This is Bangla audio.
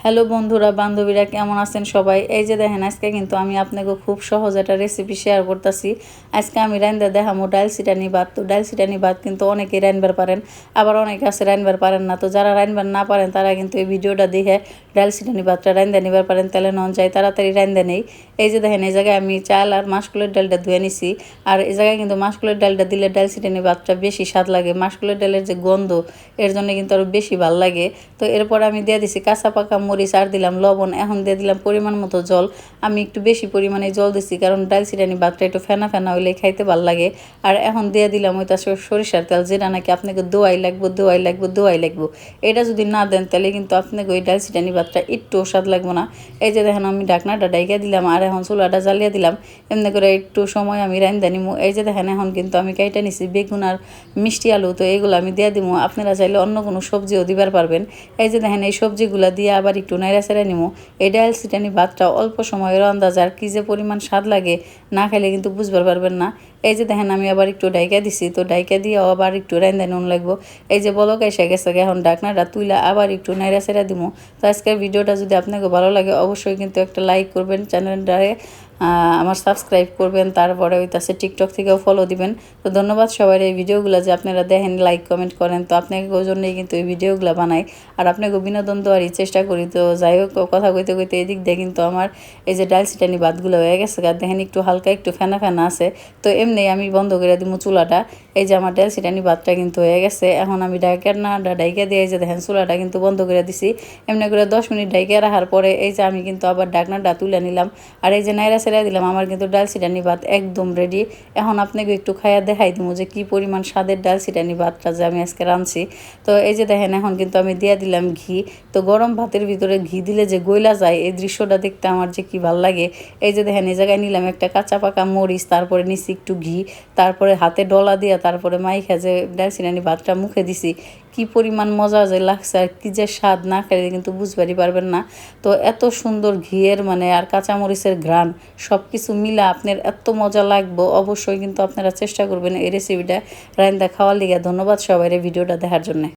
হ্যালো বন্ধুরা বান্ধবীরা কেমন আছেন সবাই। এই যে দেখেন আজকে কিন্তু আমি আপনাকে খুব সহজ একটা রেসিপি শেয়ার করতেছি। আজকে আমি রান্না দেখামো ডাল সিটানি ভাত। তো ডাল সিটানি ভাত কিন্তু অনেকেই রান্নার পারেন, আবার অনেকে আছে রান্নার পারেন না। তো যারা রান্নার না পারেন তারা কিন্তু এই ভিডিওটা দেখে ডাল সিটানি ভাতটা রান্না নিবার পারেন, তাহলে নন যায় তাড়াতাড়ি রান্না নেই। এই যে দেখেন এই জায়গায় আমি চাল আর মাসকলাইয়ের ডালটা ধুয়ে নিছি। আর এই জায়গায় কিন্তু মাসকলাইয়ের ডালটা দিলে ডাল সিটানি ভাতটা বেশি স্বাদ লাগে। মাসকলাইয়ের ডালের যে গন্ধ এর জন্য কিন্তু আরও বেশি ভালো লাগে। তো এরপর আমি দিয়ে দিছি কাঁচা পাকা মরিচ আর দিলাম লবণ। এখন দিয়ে দিলাম পরিমাণ মতো জল। আমি একটু বেশি পরিমাণে জল দিছি, কারণ ডাল সিটানি ভাতটা একটু ফেনা ফেনা হইলে খাইতে ভালো লাগে। আর এখন দিয়ে দিলাম ওইটা সরিষার তেল, যেটা নাকি আপনাকে দোয়াই লাগবো দোয়াই লাগবো দোয়াই লাগবো। এটা যদি না দেন তাহলে কিন্তু আপনাকে ওই ডাল সিটানি ভাতটা একটু স্বাদ লাগবো না। এই যে দেখেন আমি ঢাকনাটা ডাইকা দিলাম আর এখন চুলাটা জ্বালিয়ে দিলাম। এমনি করে একটু সময় আমি রান্না নিমু। এই যে দেখেন এখন কিন্তু আমি কাইটা নিছি বেগুন আর মিষ্টি আলু। তো এইগুলো আমি দিয়ে দিব। আপনারা চাইলে অন্য কোনো সবজিও দিবার পারবেন। এই যে দেখেন এই সবজিগুলো দিয়ে আবার একটু নাইড়া চেড়ে নিমু। এই ডাল সিটানি ভাতটা অল্প সময়ের আন্দাজ, আর কী যে পরিমাণ স্বাদ লাগে না খাইলে কিন্তু বুঝবার পারবেন না। এই যে দেখেন আমি আবার একটু ডাইকা দিছি। তো ডাইকা দিয়ে আবার একটু রান্না নুন লাগবো। এই যে বলক এসে গেছে, এখন ঢাকনাটা তুইলা আবার একটু নাইড়া চেড়ে দিব। তো আজকের ভিডিওটা যদি আপনাকে ভালো লাগে অবশ্যই কিন্তু একটা লাইক করবেন, চ্যানেলটারে আমার সাবস্ক্রাইব করবেন, তারপরে হইতাছে টিকটক থেকেও ফলো দিবেন। তো ধন্যবাদ সবাই এই ভিডিওগুলো যে আপনারা দেখেন, লাইক কমেন্ট করেন। তো আপনাকে জন্যই কিন্তু এই ভিডিওগুলো বানাই আর আপনাকে বিনোদন দেওয়ারই চেষ্টা করি। তো যাই হোক, কথা কইতে কইতে এদিক দিয়ে কিন্তু আমার এই যে ডাল সিটানি ভাতগুলো হয়ে গেছে, আর দেখেন একটু হালকা একটু ফেনা ফেনা আছে। তো এমনি আমি বন্ধ করে দিব চুলাটা। এই যে আমার ডাল সিটানি ভাতটা কিন্তু হয়ে গেছে। এখন আমি ডাইকা দিয়ে এই যে দেখেন চুলাটা কিন্তু বন্ধ করে দিছি। এমনি করে 10 মিনিট ডাইকা রাখার পরে এই যে আমি কিন্তু আবার ঢাকনাটা তুলে নিলাম। আর এই যে নাইরা ছেড়ে দিলাম। আমার কিন্তু ডাল সিটানি ভাত একদম রেডি। এখন আপনাকে একটু খাইয়া দেখাই দিব যে কি পরিমাণ স্বাদের ডাল সিটানি ভাতটা যে আমি আজকে রাঁধছি। তো এই যে দেখেন এখন কিন্তু আমি দিয়ে দিলাম ঘি। তো গরম ভাতের ভিতরে ঘি দিলে যে গইলা যায়, এই দৃশ্যটা দেখতে আমার যে কি ভালো লাগে। এই যে দেখেন এই জায়গায় নিলাম একটা কাঁচা পাকা মরিচ, তারপরে নিছি একটু ঘি, তারপরে হাতে ডলা দিয়া তারপরে মাইখা যে ডাল সিটানি ভাতটা মুখে দিছি। কি পরিমাণ মজা যে লাগছে আর কি যে স্বাদ, না খেলে কিন্তু বুঝবারই পারবেন না। তো এত সুন্দর ঘিয়ের মানে আর কাঁচামরিচের ঘ্রাণ সব কিছু মিলা আপনার এত মজা লাগবে। অবশ্যই কিন্তু আপনারা চেষ্টা করবেন এই রেসিপিটা রান্না খাওয়ার লিগে। ধন্যবাদ সবাই এই ভিডিওটা দেখার জন্য।